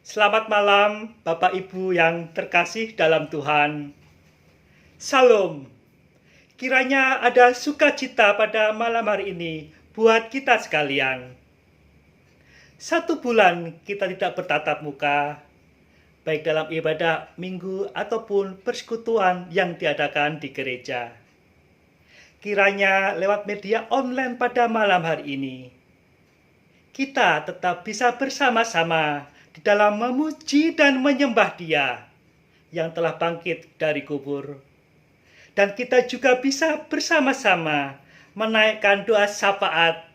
Selamat malam, Bapak Ibu yang terkasih dalam Tuhan. Salam. Kiranya ada sukacita pada malam hari ini buat kita sekalian. 1 bulan kita tidak bertatap muka, baik dalam ibadah minggu ataupun persekutuan yang diadakan di gereja. Kiranya lewat media online pada malam hari ini, kita tetap bisa bersama-sama di dalam memuji dan menyembah Dia yang telah bangkit dari kubur. Dan kita juga bisa bersama-sama menaikkan doa syafaat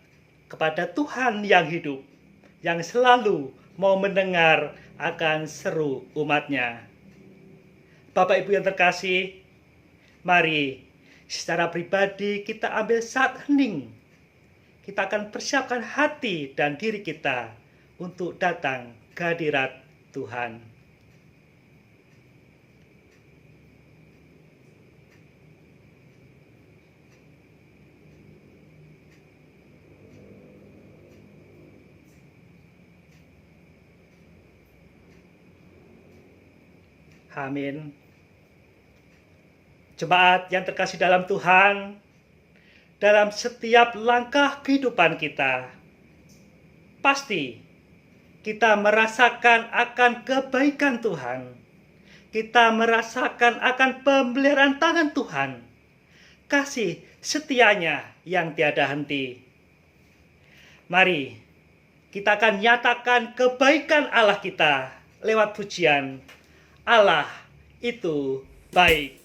kepada Tuhan yang hidup, yang selalu mau mendengar akan seru umatnya. Bapak Ibu yang terkasih, mari secara pribadi kita ambil saat hening. Kita akan persiapkan hati dan diri kita untuk datang ke hadirat Tuhan. Amin. Jemaat yang terkasih dalam Tuhan, dalam setiap langkah kehidupan kita, pasti kita merasakan akan kebaikan Tuhan. Kita merasakan akan pemeliharaan tangan Tuhan. Kasih setianya yang tiada henti. Mari kita akan nyatakan kebaikan Allah kita lewat pujian. Allah itu baik.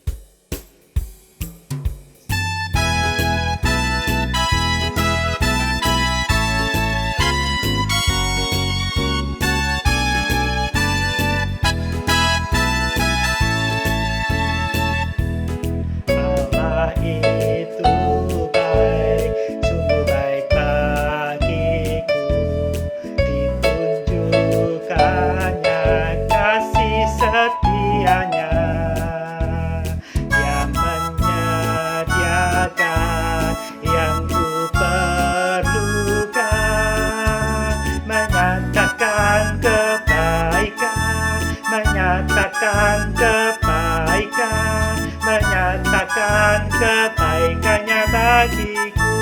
Menyatakan kebaikannya bagiku.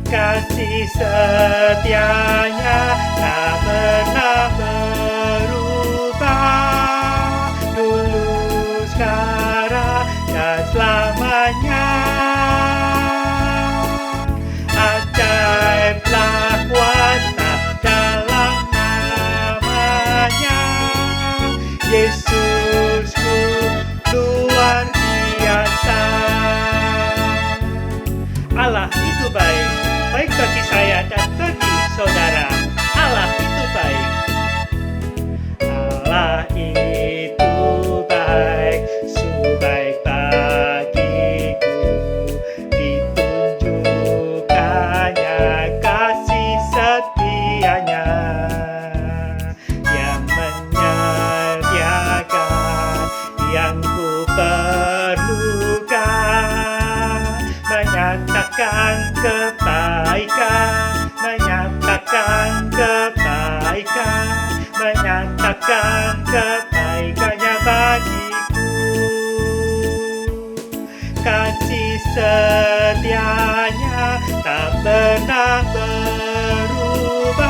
Kasih setianya tak pernah berubah, dulu, sekarang, dan selamanya. Ajaiblah kuasa dalam namanya, Yesusku luar biasa. Allah itu baik, baik bagi saya dan bagi saudara. Allah itu baik. Allah itu baik, sebaik bagiku. Ditunjukkannya kasih setianya, yang menyediakan yang ku perlukan, menyatakan kebaikan, menyatakan kebaikan, menyatakan kebaikannya bagiku. Kasih setianya tak pernah berubah,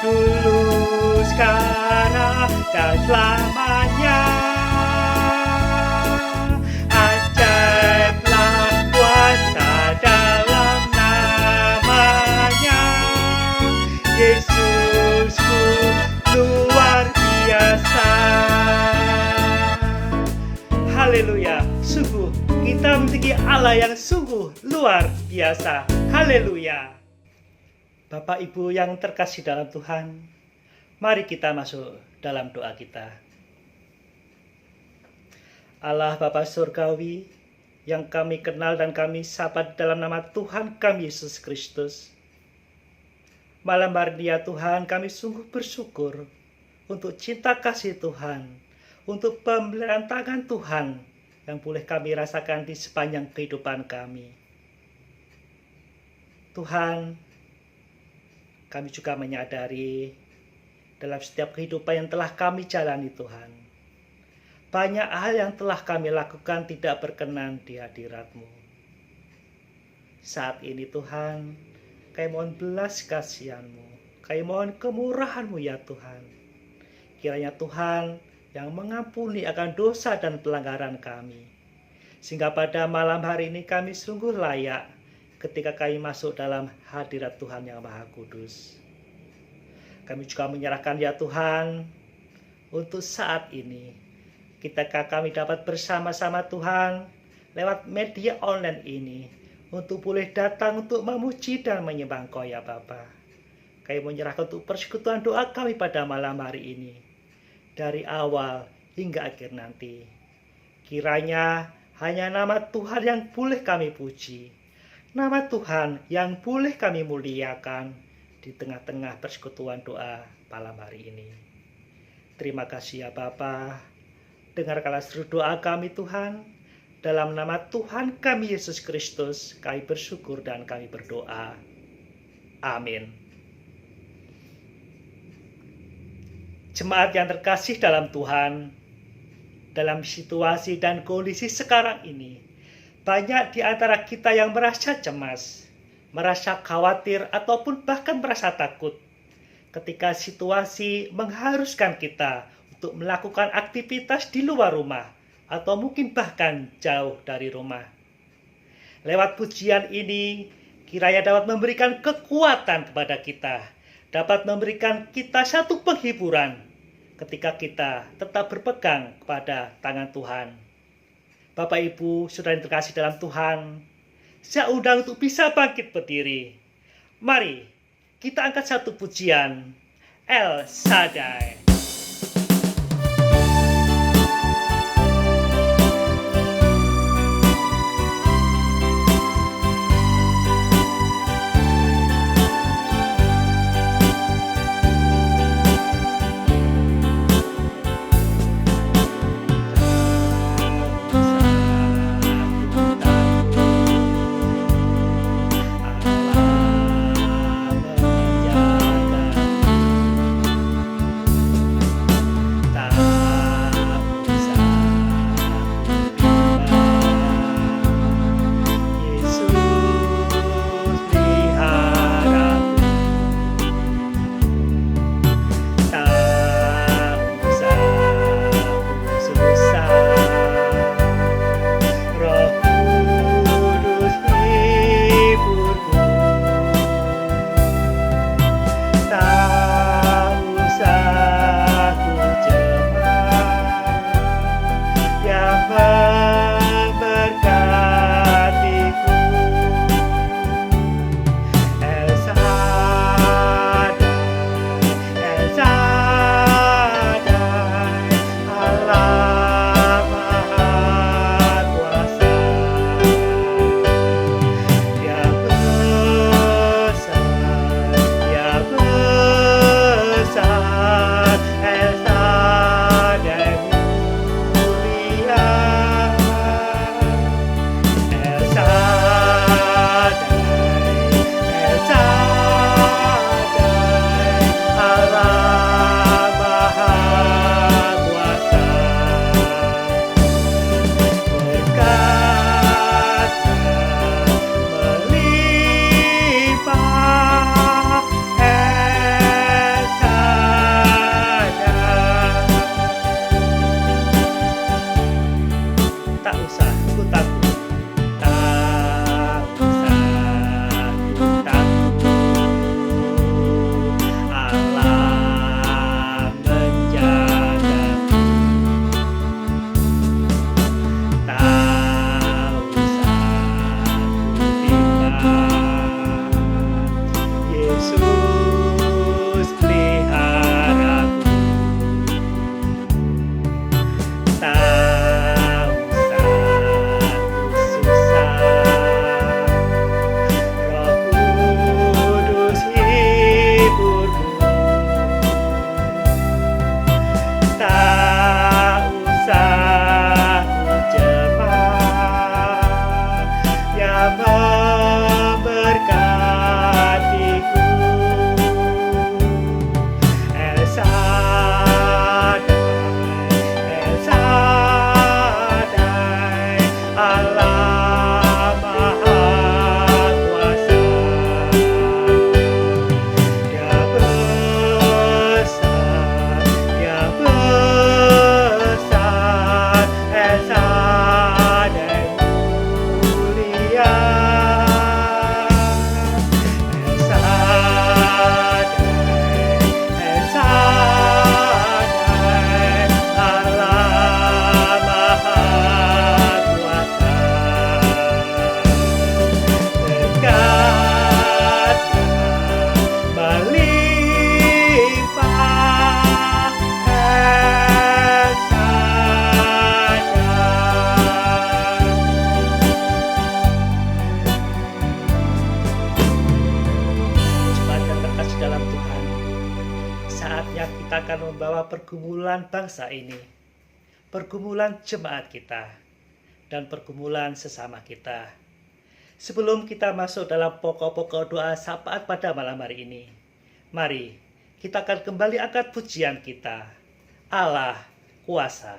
dulu, sekarang, dan selamanya. Ajaiblah kuasa dalam namanya, Yesusku luar biasa. Haleluya, sungguh kita memiliki Allah yang sungguh luar biasa. Haleluya. Bapak Ibu yang terkasih dalam Tuhan, mari kita masuk dalam doa kita. Allah Bapa Surgawi yang kami kenal dan kami sapa dalam nama Tuhan kami Yesus Kristus. Malam hari ini ya Tuhan, kami sungguh bersyukur untuk cinta kasih Tuhan, untuk pemeliharaan tangan Tuhan yang boleh kami rasakan di sepanjang kehidupan kami. Tuhan, Kami juga menyadari dalam setiap kehidupan yang telah kami jalani Tuhan, banyak hal yang telah kami lakukan tidak berkenan di hadirat-Mu. Saat ini Tuhan, kami mohon belas kasihan-Mu, kami mohon kemurahan-Mu ya Tuhan. Kiranya Tuhan yang mengampuni akan dosa dan pelanggaran kami, sehingga pada malam hari ini kami sungguh layak ketika kami masuk dalam hadirat Tuhan yang Maha Kudus. Kami juga menyerahkan ya Tuhan, untuk saat ini, ketika kami dapat bersama-sama Tuhan lewat media online ini, untuk boleh datang untuk memuji dan menyembah Engkau ya Bapa. Kami menyerahkan untuk persekutuan doa kami pada malam hari ini, dari awal hingga akhir nanti. Kiranya hanya nama Tuhan yang boleh kami puji, nama Tuhan yang boleh kami muliakan di tengah-tengah persekutuan doa malam hari ini. Terima kasih ya Bapa. Dengarkanlah seluruh doa kami Tuhan. Dalam nama Tuhan kami Yesus Kristus, kami bersyukur dan kami berdoa. Amin. Jemaat yang terkasih dalam Tuhan, dalam situasi dan kondisi sekarang ini, banyak di antara kita yang merasa cemas, merasa khawatir, ataupun bahkan merasa takut ketika situasi mengharuskan kita untuk melakukan aktivitas di luar rumah, atau mungkin bahkan jauh dari rumah. Lewat pujian ini, kiranya dapat memberikan kekuatan kepada kita, dapat memberikan kita satu penghiburan ketika kita tetap berpegang kepada tangan Tuhan. Bapak Ibu, saudara yang terkasih dalam Tuhan, saya undang untuk bisa bangkit berdiri. Mari kita angkat satu pujian, El Shaddai. Allah Maha Kuasa. Dia besar, Dia besar, Esa dan mulia. Esa dan Allah Maha Kuasa. Berkatnya melimpah, Esa Jemaat yang terkasih dalam Tuhan, saatnya kita akan membawa pergumulan bangsa ini, pergumulan jemaat kita, dan pergumulan sesama kita. Sebelum kita masuk dalam pokok-pokok doa syafaat pada malam hari ini, mari kita akan kembali angkat pujian kita. Allah kuasa.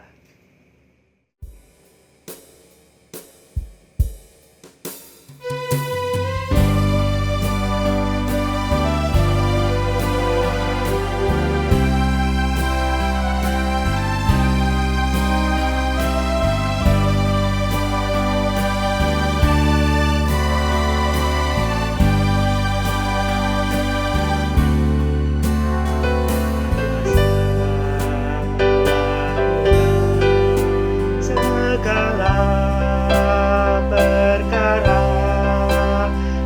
Segala perkara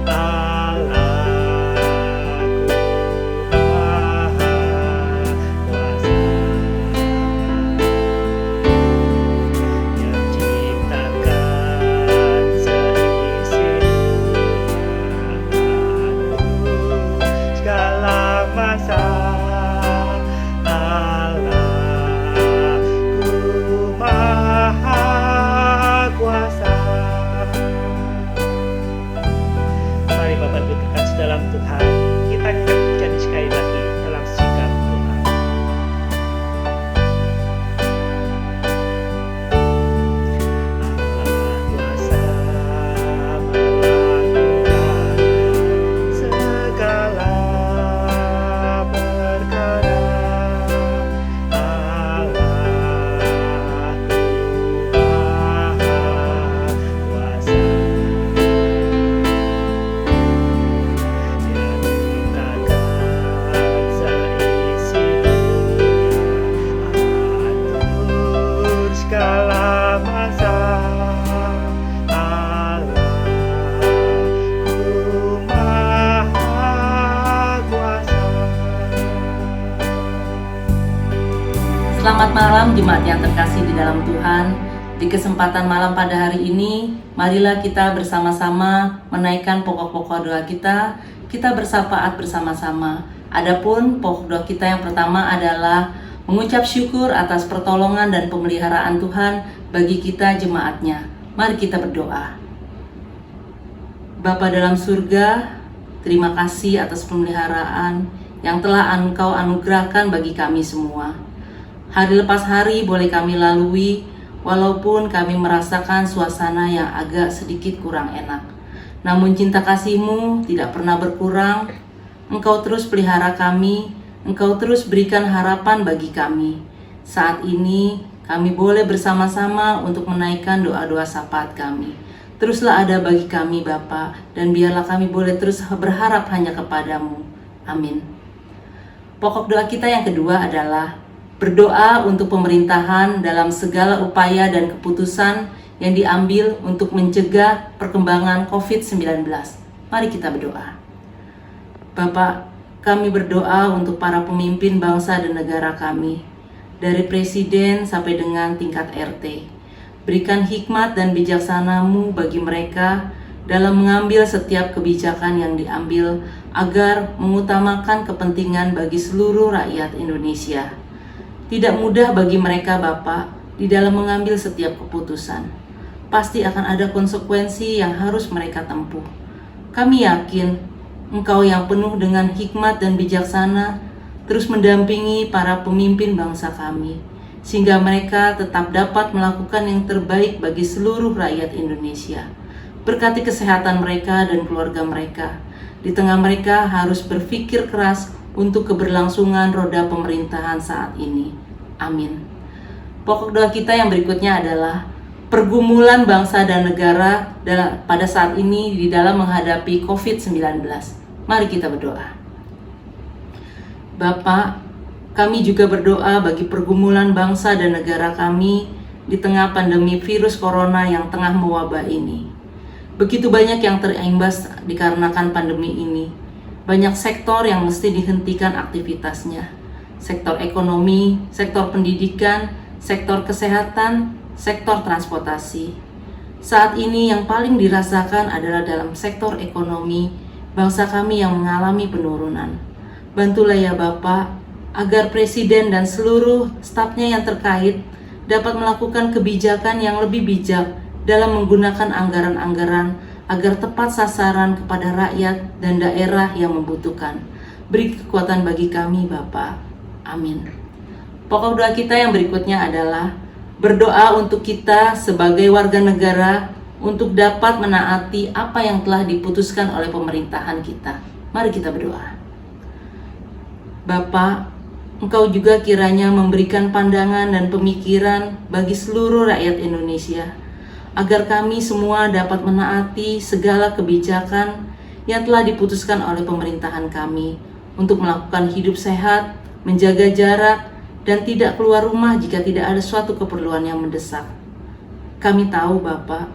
Allahku Maha Kuasa, yang ciptakan seisi dunia, segala masa. Allahku Maha Kuasa. Mari Bapak Ibu terkasih dalam Tuhan, kita akan jadi sekali lagi dalam sikap doa. Allah kuasa melakukan segala perkara. Selamat malam jemaat yang terkasih di dalam Tuhan. Di kesempatan malam pada hari ini, marilah kita bersama-sama menaikkan pokok-pokok doa kita. Kita bersyafaat bersama-sama. Adapun pokok doa kita yang pertama adalah mengucap syukur atas pertolongan dan pemeliharaan Tuhan bagi kita jemaatnya. Mari kita berdoa. Bapa dalam surga, terima kasih atas pemeliharaan yang telah Engkau anugerahkan bagi kami semua. Hari lepas hari boleh kami lalui, walaupun kami merasakan suasana yang agak sedikit kurang enak. Namun cinta kasih-Mu tidak pernah berkurang. Engkau terus pelihara kami, Engkau terus berikan harapan bagi kami. Saat ini kami boleh bersama-sama untuk menaikkan doa-doa syafaat kami. Teruslah ada bagi kami Bapa, dan biarlah kami boleh terus berharap hanya kepadamu. Amin. Pokok doa kita yang kedua adalah berdoa untuk pemerintahan dalam segala upaya dan keputusan yang diambil untuk mencegah perkembangan COVID-19. Mari kita berdoa. Bapak, kami berdoa untuk para pemimpin bangsa dan negara kami, dari presiden sampai dengan tingkat RT. Berikan hikmat dan bijaksana-Mu bagi mereka dalam mengambil setiap kebijakan yang diambil agar mengutamakan kepentingan bagi seluruh rakyat Indonesia. Tidak mudah bagi mereka Bapak di dalam mengambil setiap keputusan. Pasti akan ada konsekuensi yang harus mereka tempuh. Kami yakin Engkau yang penuh dengan hikmat dan bijaksana terus mendampingi para pemimpin bangsa kami. sehingga mereka tetap dapat melakukan yang terbaik bagi seluruh rakyat Indonesia. Berkati kesehatan mereka dan keluarga mereka. Di tengah mereka harus berpikir keras untuk keberlangsungan roda pemerintahan saat ini. Amin. Pokok doa kita yang berikutnya adalah pergumulan bangsa dan negara pada saat ini di dalam menghadapi COVID-19. Mari kita berdoa. Bapa, kami juga berdoa bagi pergumulan bangsa dan negara kami di tengah pandemi virus corona yang tengah mewabah ini. Begitu banyak yang terimbas dikarenakan pandemi ini. Banyak sektor yang mesti dihentikan aktivitasnya. Sektor ekonomi, sektor pendidikan, sektor kesehatan, sektor transportasi. Saat ini yang paling dirasakan adalah dalam sektor ekonomi, bangsa kami yang mengalami penurunan. Bantulah ya Bapak, agar Presiden dan seluruh stafnya yang terkait dapat melakukan kebijakan yang lebih bijak dalam menggunakan anggaran-anggaran agar tepat sasaran kepada rakyat dan daerah yang membutuhkan. Beri kekuatan bagi kami Bapak. Amin. Pokok doa kita yang berikutnya adalah berdoa untuk kita sebagai warga negara untuk dapat menaati apa yang telah diputuskan oleh pemerintahan kita. Mari kita berdoa. Bapa, Engkau juga kiranya memberikan pandangan dan pemikiran bagi seluruh rakyat Indonesia, agar kami semua dapat menaati segala kebijakan yang telah diputuskan oleh pemerintahan kami untuk melakukan hidup sehat, menjaga jarak, dan tidak keluar rumah jika tidak ada suatu keperluan yang mendesak. Kami tahu Bapak,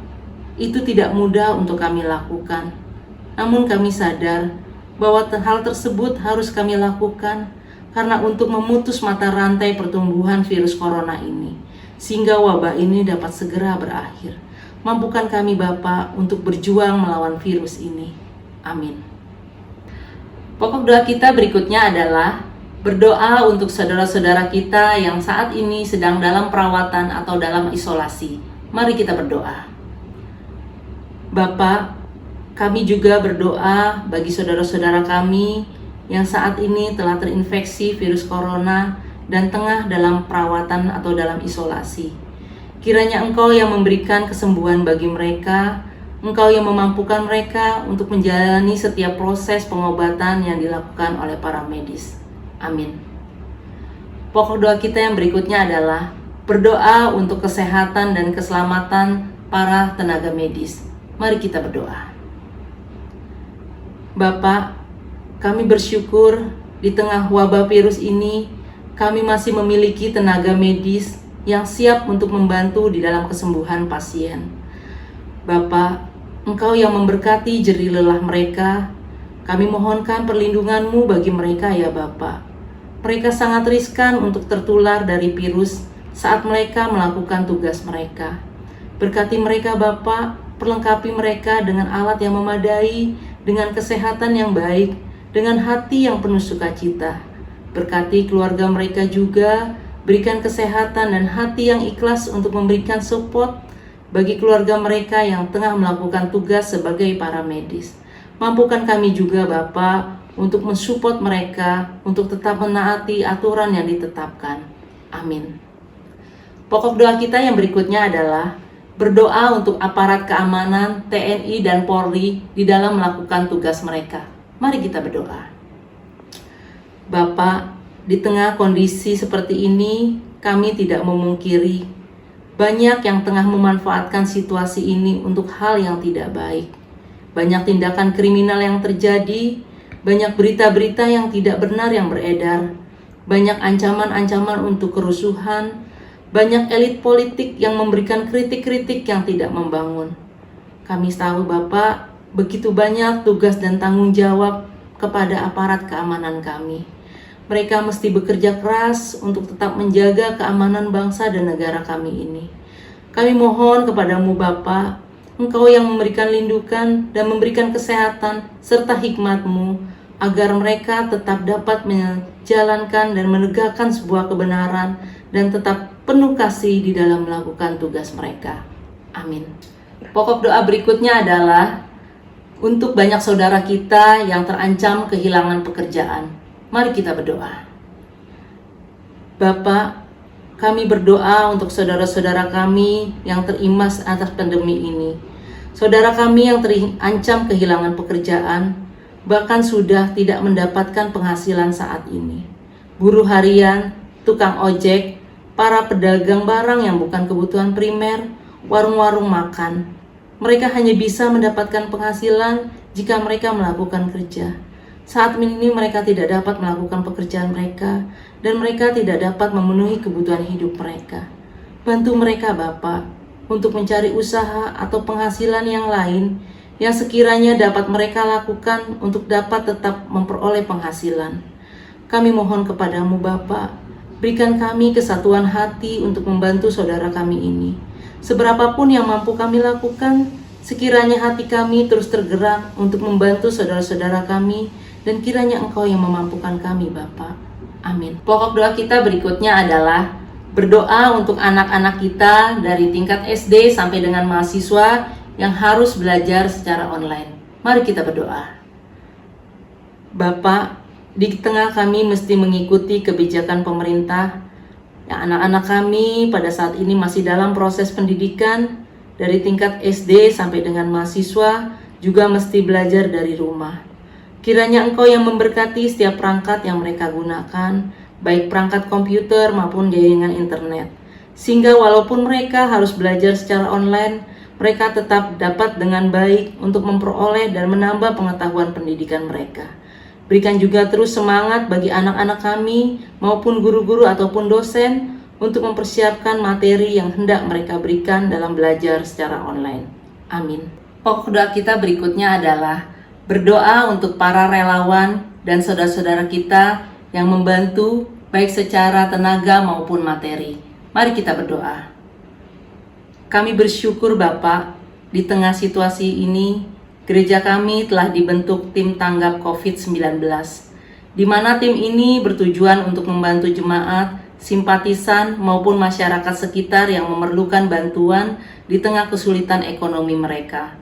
itu tidak mudah untuk kami lakukan. Namun kami sadar bahwa hal tersebut harus kami lakukan karena untuk memutus mata rantai pertumbuhan virus corona ini, sehingga wabah ini dapat segera berakhir. Mampukan kami Bapak untuk berjuang melawan virus ini. Amin. Pokok doa kita berikutnya adalah berdoa untuk saudara-saudara kita yang saat ini sedang dalam perawatan atau dalam isolasi. Mari kita berdoa. Bapa, kami juga berdoa bagi saudara-saudara kami yang saat ini telah terinfeksi virus corona dan tengah dalam perawatan atau dalam isolasi. Kiranya Engkau yang memberikan kesembuhan bagi mereka, Engkau yang memampukan mereka untuk menjalani setiap proses pengobatan yang dilakukan oleh para medis. Amin. Pokok doa kita yang berikutnya adalah berdoa untuk kesehatan dan keselamatan para tenaga medis. Mari kita berdoa. Bapak, kami bersyukur di tengah wabah virus ini, kami masih memiliki tenaga medis yang siap untuk membantu di dalam kesembuhan pasien. Bapak, Engkau yang memberkati jerih lelah mereka, kami mohonkan perlindungan-Mu bagi mereka ya Bapak. Mereka sangat riskan untuk tertular dari virus saat mereka melakukan tugas mereka. Berkati mereka Bapak, perlengkapi mereka dengan alat yang memadai, dengan kesehatan yang baik, dengan hati yang penuh sukacita. Berkati keluarga mereka juga, berikan kesehatan dan hati yang ikhlas untuk memberikan support bagi keluarga mereka yang tengah melakukan tugas sebagai para medis. Mampukan kami juga Bapak untuk mensupport mereka untuk tetap menaati aturan yang ditetapkan. Amin. Pokok doa kita yang berikutnya adalah berdoa untuk aparat keamanan TNI dan Polri di dalam melakukan tugas mereka. Mari kita berdoa. Bapak, di tengah kondisi seperti ini, kami tidak memungkiri banyak yang tengah memanfaatkan situasi ini untuk hal yang tidak baik. Banyak tindakan kriminal yang terjadi, banyak berita-berita yang tidak benar yang beredar, banyak ancaman-ancaman untuk kerusuhan, banyak elit politik yang memberikan kritik-kritik yang tidak membangun. Kami tahu Bapak, begitu banyak tugas dan tanggung jawab kepada aparat keamanan kami. Mereka mesti bekerja keras untuk tetap menjaga keamanan bangsa dan negara kami ini. Kami mohon kepadamu Bapa, Engkau yang memberikan lindukan dan memberikan kesehatan serta hikmat-Mu, agar mereka tetap dapat menjalankan dan menegakkan sebuah kebenaran dan tetap penuh kasih di dalam melakukan tugas mereka. Amin. Pokok doa berikutnya adalah untuk banyak saudara kita yang terancam kehilangan pekerjaan. Mari kita berdoa. Bapak, kami berdoa untuk saudara-saudara kami yang terimbas atas pandemi ini. Saudara kami yang terancam kehilangan pekerjaan, bahkan sudah tidak mendapatkan penghasilan saat ini. Buruh harian, tukang ojek, para pedagang barang yang bukan kebutuhan primer, warung-warung makan. Mereka hanya bisa mendapatkan penghasilan jika mereka melakukan kerja. Saat ini mereka tidak dapat melakukan pekerjaan mereka dan mereka tidak dapat memenuhi kebutuhan hidup mereka. Bantu mereka Bapa untuk mencari usaha atau penghasilan yang lain yang sekiranya dapat mereka lakukan untuk dapat tetap memperoleh penghasilan. Kami mohon kepadamu Bapa, berikan kami kesatuan hati untuk membantu saudara kami ini. Seberapapun yang mampu kami lakukan, sekiranya hati kami terus tergerak untuk membantu saudara-saudara kami, dan kiranya Engkau yang memampukan kami Bapa. Amin. Pokok doa kita berikutnya adalah berdoa untuk anak-anak kita dari tingkat SD sampai dengan mahasiswa yang harus belajar secara online. Mari kita berdoa. Bapa, di tengah kami mesti mengikuti kebijakan pemerintah, yang anak-anak kami pada saat ini masih dalam proses pendidikan dari tingkat SD sampai dengan mahasiswa juga mesti belajar dari rumah. Kiranya Engkau yang memberkati setiap perangkat yang mereka gunakan, baik perangkat komputer maupun jaringan internet. Sehingga walaupun mereka harus belajar secara online, mereka tetap dapat dengan baik untuk memperoleh dan menambah pengetahuan pendidikan mereka. Berikan juga terus semangat bagi anak-anak kami maupun guru-guru ataupun dosen untuk mempersiapkan materi yang hendak mereka berikan dalam belajar secara online. Amin. Pokok doa kita berikutnya adalah berdoa untuk para relawan dan saudara-saudara kita yang membantu baik secara tenaga maupun materi. Mari kita berdoa. Kami bersyukur Bapa, di tengah situasi ini, gereja kami telah dibentuk tim tanggap COVID-19, di mana tim ini bertujuan untuk membantu jemaat, simpatisan maupun masyarakat sekitar yang memerlukan bantuan di tengah kesulitan ekonomi mereka.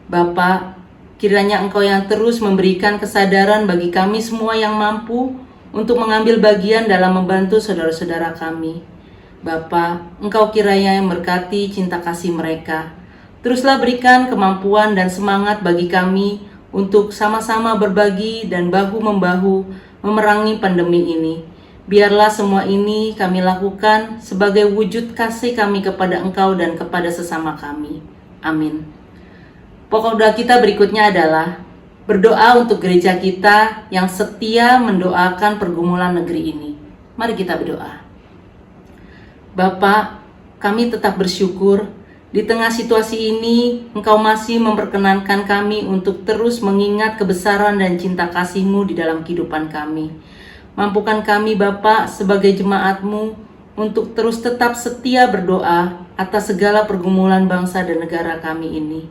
Bapa, kiranya Engkau yang terus memberikan kesadaran bagi kami semua yang mampu untuk mengambil bagian dalam membantu saudara-saudara kami. Bapa, Engkau kiranya yang berkati cinta kasih mereka. Teruslah berikan kemampuan dan semangat bagi kami untuk sama-sama berbagi dan bahu-membahu memerangi pandemi ini. Biarlah semua ini kami lakukan sebagai wujud kasih kami kepada Engkau dan kepada sesama kami. Amin. Pokok doa kita berikutnya adalah berdoa untuk gereja kita yang setia mendoakan pergumulan negeri ini. Mari kita berdoa. Bapa, kami tetap bersyukur di tengah situasi ini Engkau masih memperkenankan kami untuk terus mengingat kebesaran dan cinta kasih-Mu di dalam kehidupan kami. Mampukan kami Bapa sebagai jemaat-Mu untuk terus tetap setia berdoa atas segala pergumulan bangsa dan negara kami ini.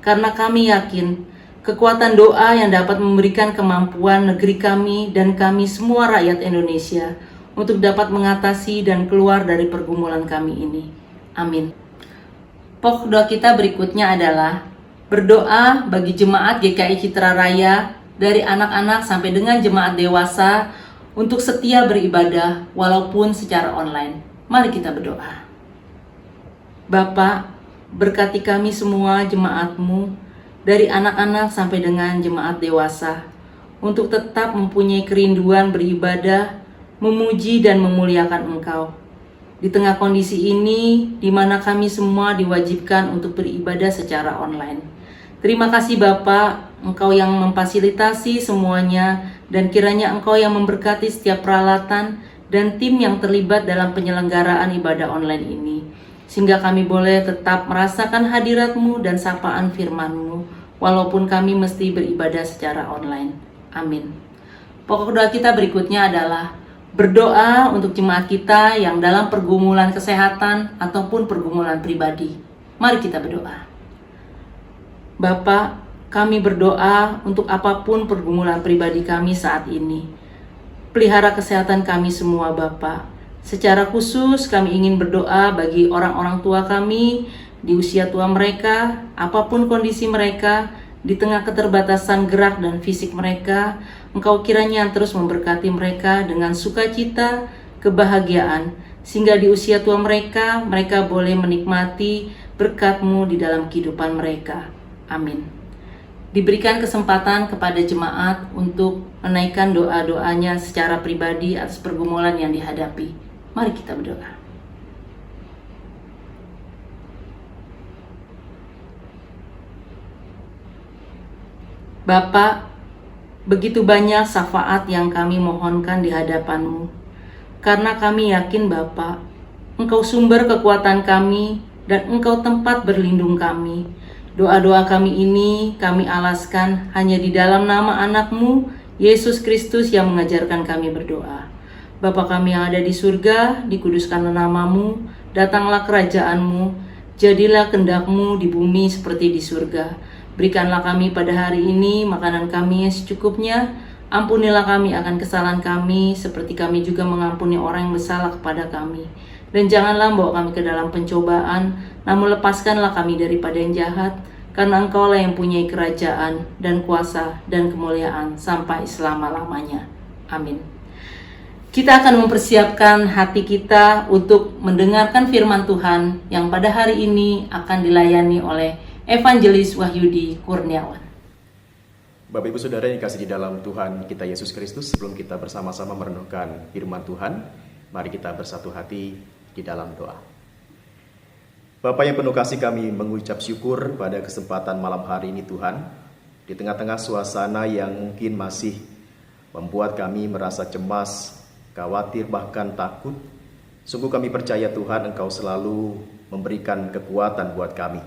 Karena kami yakin kekuatan doa yang dapat memberikan kemampuan negeri kami dan kami semua rakyat Indonesia untuk dapat mengatasi dan keluar dari pergumulan kami ini. Amin. Pokok doa kita berikutnya adalah berdoa bagi jemaat GKI Citra Raya dari anak-anak sampai dengan jemaat dewasa untuk setia beribadah walaupun secara online. Mari kita berdoa. Bapa, berkati kami semua jemaat-Mu dari anak-anak sampai dengan jemaat dewasa untuk tetap mempunyai kerinduan beribadah, memuji dan memuliakan Engkau. Di tengah kondisi ini, di mana kami semua diwajibkan untuk beribadah secara online. Terima kasih Bapa, Engkau yang memfasilitasi semuanya, dan kiranya Engkau yang memberkati setiap peralatan dan tim yang terlibat dalam penyelenggaraan ibadah online ini. Sehingga kami boleh tetap merasakan hadirat-Mu dan sapaan firman-Mu, walaupun kami mesti beribadah secara online. Amin. Pokok doa kita berikutnya adalah berdoa untuk jemaat kita yang dalam pergumulan kesehatan ataupun pergumulan pribadi. Mari kita berdoa. Bapa, kami berdoa untuk apapun pergumulan pribadi kami saat ini. Pelihara kesehatan kami semua Bapa. Secara khusus kami ingin berdoa bagi orang-orang tua kami di usia tua mereka, apapun kondisi mereka, di tengah keterbatasan gerak dan fisik mereka, Engkau kiranya terus memberkati mereka dengan sukacita, kebahagiaan, sehingga di usia tua mereka, mereka boleh menikmati berkat-Mu di dalam kehidupan mereka. Amin. Diberikan kesempatan kepada jemaat untuk menaikkan doa-doanya secara pribadi atas pergumulan yang dihadapi. Mari kita berdoa. Bapa, begitu banyak syafaat yang kami mohonkan di hadapan-Mu. Karena kami yakin Bapa, Engkau sumber kekuatan kami dan Engkau tempat berlindung kami. Doa-doa kami ini kami alaskan hanya di dalam nama anak-Mu, Yesus Kristus yang mengajarkan kami berdoa. Bapa kami yang ada di surga, dikuduskanlah nama-Mu, datanglah kerajaan-Mu, jadilah kehendak-Mu di bumi seperti di surga. Berikanlah kami pada hari ini makanan kami yang secukupnya. Ampunilah kami akan kesalahan kami, seperti kami juga mengampuni orang yang bersalah kepada kami. Dan janganlah bawa kami ke dalam pencobaan, namun lepaskanlah kami daripada yang jahat, karena Engkaulah yang punya kerajaan dan kuasa dan kemuliaan sampai selama-lamanya. Amin. Kita akan mempersiapkan hati kita untuk mendengarkan firman Tuhan yang pada hari ini akan dilayani oleh Evangelis Wahyudi Kurniawan. Bapak Ibu Saudara yang dikasihi di dalam Tuhan kita Yesus Kristus, sebelum kita bersama-sama merenungkan firman Tuhan, mari kita bersatu hati di dalam doa. Bapa yang penuh kasih, kami mengucap syukur pada kesempatan malam hari ini Tuhan, di tengah-tengah suasana yang mungkin masih membuat kami merasa cemas, khawatir, bahkan takut. Sungguh kami percaya Tuhan, Engkau selalu memberikan kekuatan buat kami.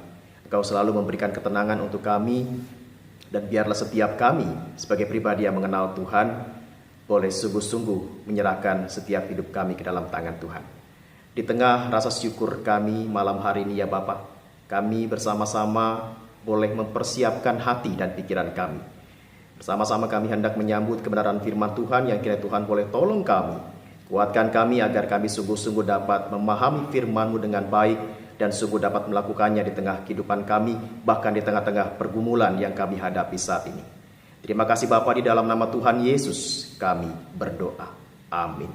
Engkau selalu memberikan ketenangan untuk kami, dan biarlah setiap kami sebagai pribadi yang mengenal Tuhan boleh sungguh-sungguh menyerahkan setiap hidup kami ke dalam tangan Tuhan. Di tengah rasa syukur kami malam hari ini ya Bapa, kami bersama-sama boleh mempersiapkan hati dan pikiran kami. Bersama-sama kami hendak menyambut kebenaran firman Tuhan yang kiranya Tuhan boleh tolong kami. Kuatkan kami agar kami sungguh-sungguh dapat memahami firman-Mu dengan baik, dan sungguh dapat melakukannya di tengah kehidupan kami, bahkan di tengah-tengah pergumulan yang kami hadapi saat ini. Terima kasih Bapa, di dalam nama Tuhan Yesus kami berdoa. Amin.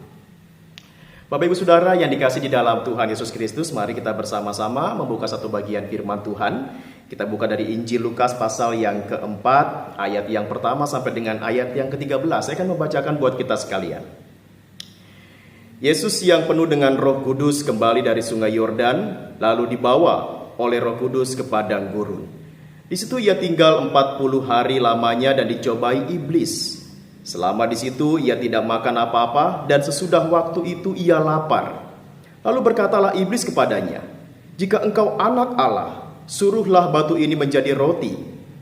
Bapak Ibu Saudara yang dikasihi di dalam Tuhan Yesus Kristus, mari kita bersama-sama membuka satu bagian firman Tuhan. Kita buka dari Injil Lukas pasal yang keempat, ayat yang pertama sampai dengan ayat yang ke-13. Saya akan membacakan buat kita sekalian. Yesus yang penuh dengan Roh Kudus kembali dari sungai Yordan, lalu dibawa oleh Roh Kudus ke padang gurun. Di situ ia tinggal 40 hari lamanya dan dicobai iblis. Selama di situ ia tidak makan apa-apa, dan sesudah waktu itu ia lapar. Lalu berkatalah iblis kepadanya, "Jika engkau anak Allah, suruhlah batu ini menjadi roti."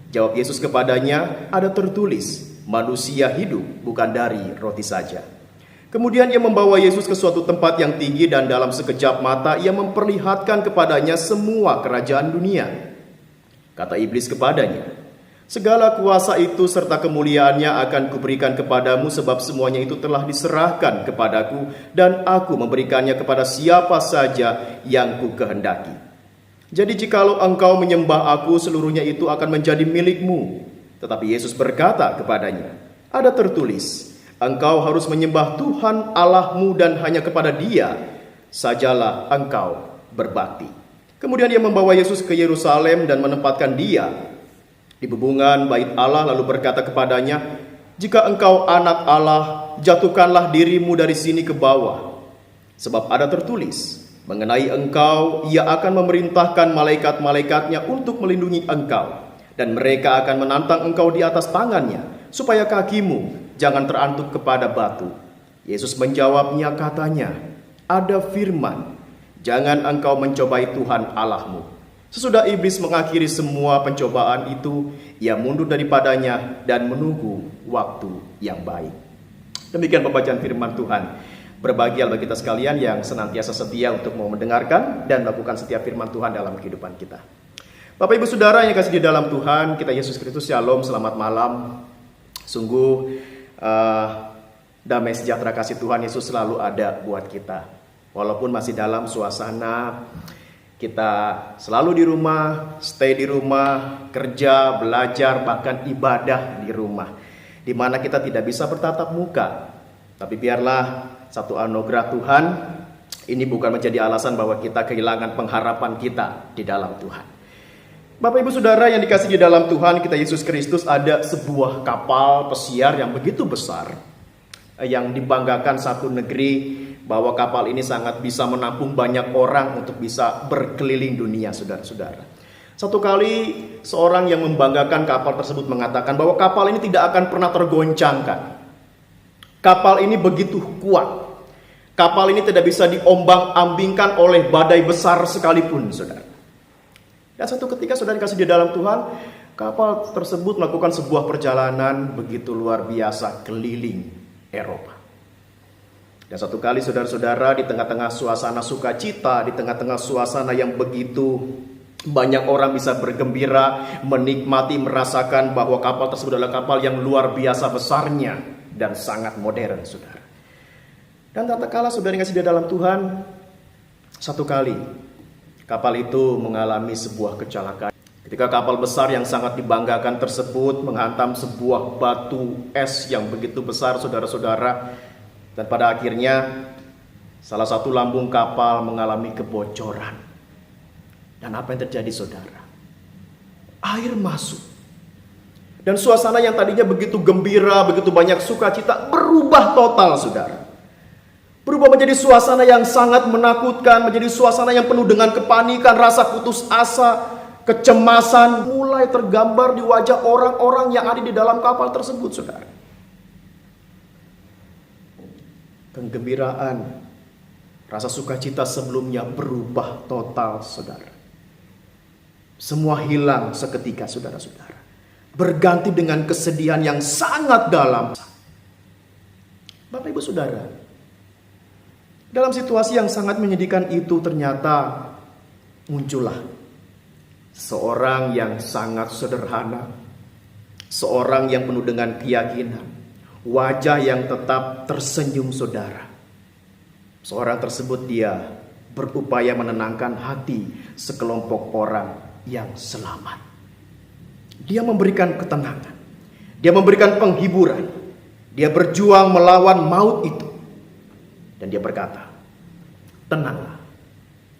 Jawab Yesus kepadanya, "Ada tertulis, manusia hidup bukan dari roti saja." Kemudian ia membawa Yesus ke suatu tempat yang tinggi, dan dalam sekejap mata ia memperlihatkan kepadanya semua kerajaan dunia. Kata iblis kepadanya, "Segala kuasa itu serta kemuliaannya akan kuberikan kepadamu, sebab semuanya itu telah diserahkan kepadaku, dan aku memberikannya kepada siapa saja yang kukehendaki. Jadi jikalau engkau menyembah aku, seluruhnya itu akan menjadi milikmu." Tetapi Yesus berkata kepadanya, "Ada tertulis, engkau harus menyembah Tuhan Allahmu, dan hanya kepada Dia sajalah engkau berbakti." Kemudian ia membawa Yesus ke Yerusalem dan menempatkan Dia di bubungan bait Allah, lalu berkata kepadanya, "Jika engkau anak Allah, jatuhkanlah dirimu dari sini ke bawah. Sebab ada tertulis, mengenai engkau, ia akan memerintahkan malaikat-malaikatnya untuk melindungi engkau, dan mereka akan menantang engkau di atas tangannya, supaya kakimu jangan terantuk kepada batu." Yesus menjawabnya katanya, "Ada firman, jangan engkau mencobai Tuhan Allahmu." Sesudah iblis mengakhiri semua pencobaan itu, ia mundur daripadanya dan menunggu waktu yang baik. Demikian pembacaan firman Tuhan. Berbahagia bagi kita sekalian yang senantiasa setia untuk mau mendengarkan dan melakukan setiap firman Tuhan dalam kehidupan kita. Bapak Ibu Saudara yang kasih di dalam Tuhan kita Yesus Kristus, Shalom, selamat malam. Sungguh damai sejahtera kasih Tuhan Yesus selalu ada buat kita. Walaupun masih dalam suasana kita selalu di rumah, stay di rumah, kerja, belajar, bahkan ibadah di rumah, di mana kita tidak bisa bertatap muka. Tapi biarlah satu anugerah Tuhan Ini bukan menjadi alasan bahwa kita kehilangan pengharapan kita di dalam Tuhan. Bapak Ibu Saudara yang dikasihi di dalam Tuhan kita Yesus Kristus, ada sebuah kapal pesiar yang begitu besar, yang dibanggakan satu negeri bahwa kapal ini sangat bisa menampung banyak orang untuk bisa berkeliling dunia, saudara-saudara. Satu kali seorang yang membanggakan kapal tersebut mengatakan bahwa kapal ini tidak akan pernah tergoncangkan. Kapal ini begitu kuat. Kapal ini tidak bisa diombang-ambingkan oleh badai besar sekalipun, saudara. Dan satu ketika saudara dikasih di dalam Tuhan, kapal tersebut melakukan sebuah perjalanan begitu luar biasa keliling Eropa. Dan satu kali saudara-saudara di tengah-tengah suasana sukacita, di tengah-tengah suasana yang begitu banyak orang bisa bergembira, menikmati, merasakan bahwa kapal tersebut adalah kapal yang luar biasa besarnya dan sangat modern, saudara. Dan tatkala saudara dikasih di dalam Tuhan, satu kali kapal itu mengalami sebuah kecelakaan. Ketika kapal besar yang sangat dibanggakan tersebut menghantam sebuah batu es yang begitu besar, saudara-saudara. Dan pada akhirnya salah satu lambung kapal mengalami kebocoran. Dan apa yang terjadi, saudara? Air masuk. Dan suasana yang tadinya begitu gembira, begitu banyak sukacita, berubah total, saudara. Berubah menjadi suasana yang sangat menakutkan, menjadi suasana yang penuh dengan kepanikan, rasa putus asa, kecemasan mulai tergambar di wajah orang-orang yang ada di dalam kapal tersebut, saudara. Kegembiraan, rasa sukacita sebelumnya berubah total, saudara. Semua hilang seketika, saudara-saudara. Berganti dengan kesedihan yang sangat dalam. Bapak Ibu Saudara, dalam situasi yang sangat menyedihkan itu ternyata muncullah seorang yang sangat sederhana, seorang yang penuh dengan keyakinan, wajah yang tetap tersenyum, saudara. Seorang tersebut dia berupaya menenangkan hati sekelompok orang yang selamat. Dia memberikan ketenangan, dia memberikan penghiburan, dia berjuang melawan maut itu. Dan dia berkata, tenanglah,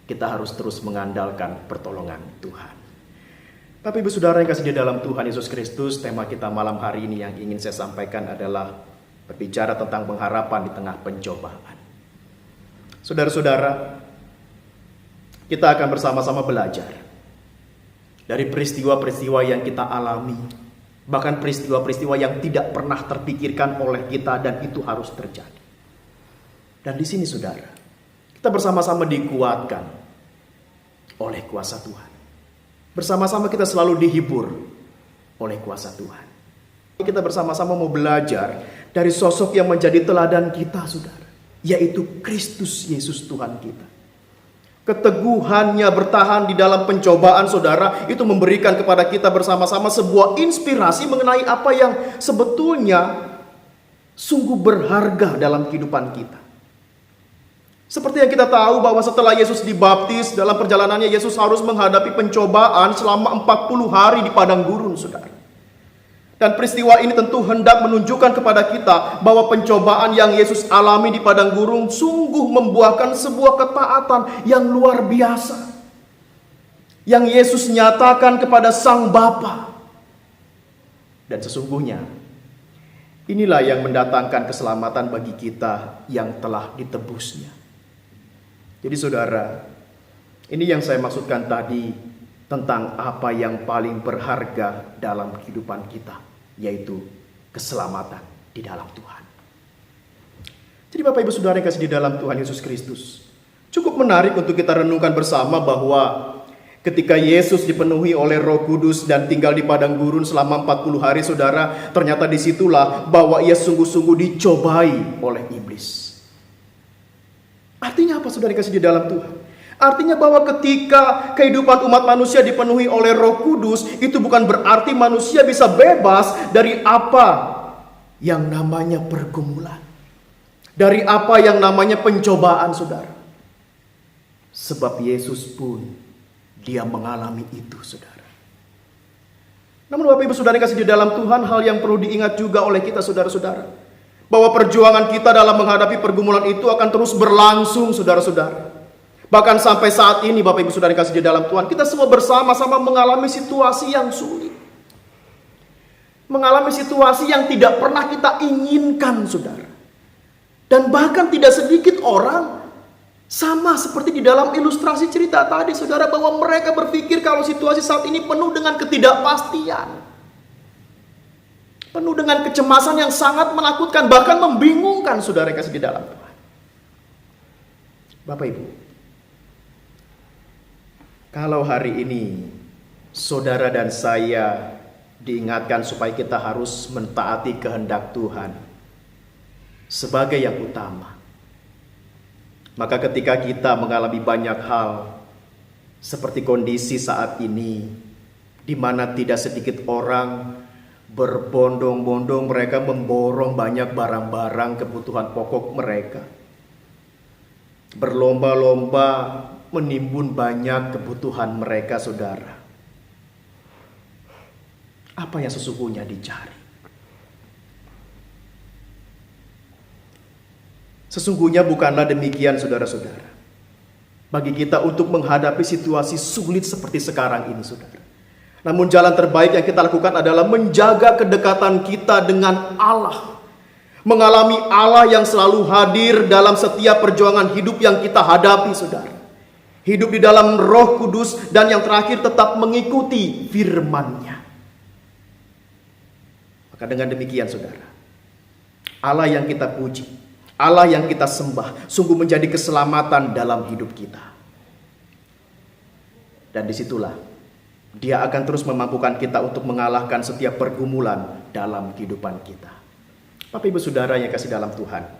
kita harus terus mengandalkan pertolongan Tuhan. Bapak Ibu Saudara yang kasih di dalam Tuhan Yesus Kristus, tema kita malam hari ini yang ingin saya sampaikan adalah berbicara tentang pengharapan di tengah pencobaan. Saudara-saudara, kita akan bersama-sama belajar dari peristiwa-peristiwa yang kita alami, bahkan peristiwa-peristiwa yang tidak pernah terpikirkan oleh kita dan itu harus terjadi. Dan di sini, saudara, kita bersama-sama dikuatkan oleh kuasa Tuhan. Bersama-sama kita selalu dihibur oleh kuasa Tuhan. Kita bersama-sama mau belajar dari sosok yang menjadi teladan kita, saudara, yaitu Kristus Yesus Tuhan kita. Keteguhannya bertahan di dalam pencobaan, saudara, itu memberikan kepada kita bersama-sama sebuah inspirasi mengenai apa yang sebetulnya sungguh berharga dalam kehidupan kita. Seperti yang kita tahu bahwa setelah Yesus dibaptis, dalam perjalanannya Yesus harus menghadapi pencobaan selama 40 hari di padang gurun, saudara. Dan peristiwa ini tentu hendak menunjukkan kepada kita bahwa pencobaan yang Yesus alami di padang gurun sungguh membuahkan sebuah ketaatan yang luar biasa. Yang Yesus nyatakan kepada Sang Bapa. Dan sesungguhnya inilah yang mendatangkan keselamatan bagi kita yang telah ditebusnya. Jadi saudara, ini yang saya maksudkan tadi tentang apa yang paling berharga dalam kehidupan kita, yaitu keselamatan di dalam Tuhan. Jadi Bapak Ibu Saudara yang kasih di dalam Tuhan Yesus Kristus, cukup menarik untuk kita renungkan bersama bahwa ketika Yesus dipenuhi oleh Roh Kudus dan tinggal di padang gurun selama 40 hari, saudara, ternyata disitulah bahwa ia sungguh-sungguh dicobai oleh iblis. Artinya apa, saudara dikasih di dalam Tuhan? Artinya bahwa ketika kehidupan umat manusia dipenuhi oleh Roh Kudus, itu bukan berarti manusia bisa bebas dari apa yang namanya pergumulan, dari apa yang namanya pencobaan, saudara. Sebab Yesus pun dia mengalami itu, saudara. Namun Bapak Ibu Saudara dikasih di dalam Tuhan, hal yang perlu diingat juga oleh kita, saudara-saudara, bahwa perjuangan kita dalam menghadapi pergumulan itu akan terus berlangsung, saudara-saudara. Bahkan sampai saat ini, Bapak Ibu Saudara kasih di dalam Tuhan, kita semua bersama-sama mengalami situasi yang sulit. Mengalami situasi yang tidak pernah kita inginkan, saudara. Dan bahkan tidak sedikit orang, sama seperti di dalam ilustrasi cerita tadi, saudara, bahwa mereka berpikir kalau situasi saat ini penuh dengan ketidakpastian. Penuh dengan kecemasan yang sangat menakutkan, bahkan membingungkan, saudara kasih di dalam Tuhan. Bapak Ibu, kalau hari ini saudara dan saya diingatkan supaya kita harus mentaati kehendak Tuhan sebagai yang utama, maka ketika kita mengalami banyak hal seperti kondisi saat ini, di mana tidak sedikit orang berbondong-bondong mereka memborong banyak barang-barang kebutuhan pokok mereka, berlomba-lomba menimbun banyak kebutuhan mereka, saudara. Apa yang sesungguhnya dicari? Sesungguhnya bukanlah demikian, saudara-saudara. Bagi kita untuk menghadapi situasi sulit seperti sekarang ini, saudara. Namun jalan terbaik yang kita lakukan adalah menjaga kedekatan kita dengan Allah. Mengalami Allah yang selalu hadir dalam setiap perjuangan hidup yang kita hadapi, saudara. Hidup di dalam Roh Kudus, dan yang terakhir tetap mengikuti firman-Nya. Maka dengan demikian, saudara, Allah yang kita puji, Allah yang kita sembah, sungguh menjadi keselamatan dalam hidup kita. Dan disitulah Dia akan terus memampukan kita untuk mengalahkan setiap pergumulan dalam kehidupan kita. Bapak Ibu Saudara yang kasih dalam Tuhan,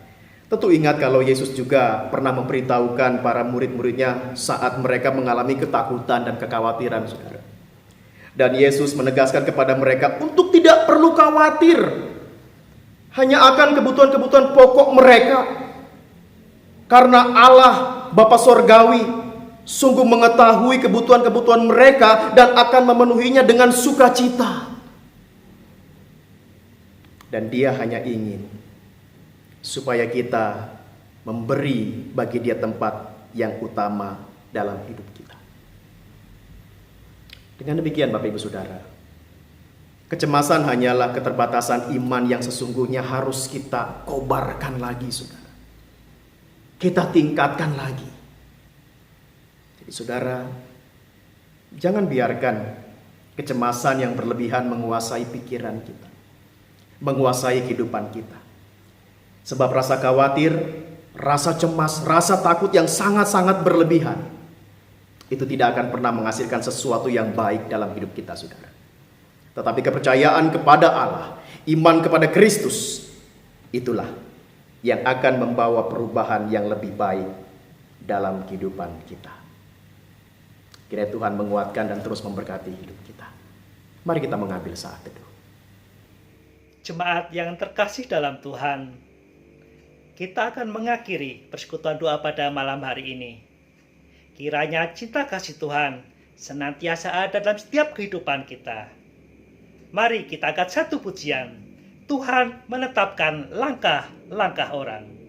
tentu ingat kalau Yesus juga pernah memberitahukan para murid-muridnya saat mereka mengalami ketakutan dan kekhawatiran, saudara. Dan Yesus menegaskan kepada mereka untuk tidak perlu khawatir hanya akan kebutuhan-kebutuhan pokok mereka, karena Allah Bapa Sorgawi sungguh mengetahui kebutuhan-kebutuhan mereka dan akan memenuhinya dengan sukacita. Dan Dia hanya ingin supaya kita memberi bagi Dia tempat yang utama dalam hidup kita. Dengan demikian, Bapak Ibu Saudara, kecemasan hanyalah keterbatasan iman yang sesungguhnya harus kita kobarkan lagi, saudara. Kita tingkatkan lagi. Jadi saudara, jangan biarkan kecemasan yang berlebihan menguasai pikiran kita, menguasai kehidupan kita. Sebab rasa khawatir, rasa cemas, rasa takut yang sangat-sangat berlebihan, itu tidak akan pernah menghasilkan sesuatu yang baik dalam hidup kita, saudara. Tetapi kepercayaan kepada Allah, iman kepada Kristus, itulah yang akan membawa perubahan yang lebih baik dalam kehidupan kita. Kiranya Tuhan menguatkan dan terus memberkati hidup kita. Mari kita mengambil saat teduh. Jemaat yang terkasih dalam Tuhan, kita akan mengakhiri persekutuan doa pada malam hari ini. Kiranya cinta kasih Tuhan senantiasa ada dalam setiap kehidupan kita. Mari kita angkat satu pujian. Tuhan menetapkan langkah-langkah orang.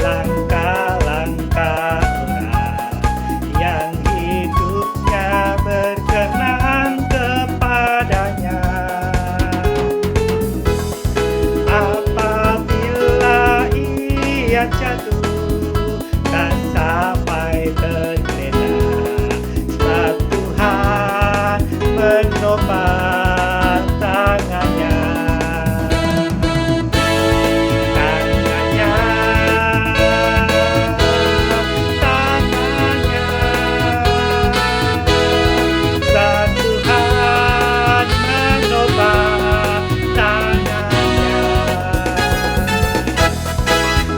Langkah-langkah orang yang hidupnya berkenan kepadanya. Apabila ia jatuh dan sampai tergeletak, sebab Tuhan menopang tangannya.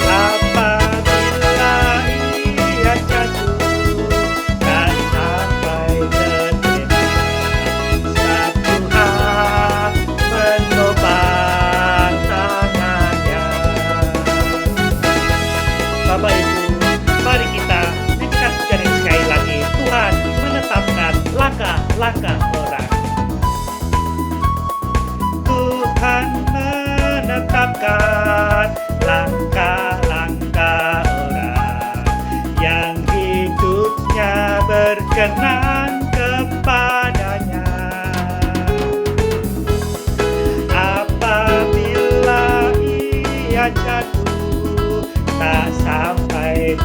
Apabila berkenan kepadanya. Apabila ia jatuh, tak sampai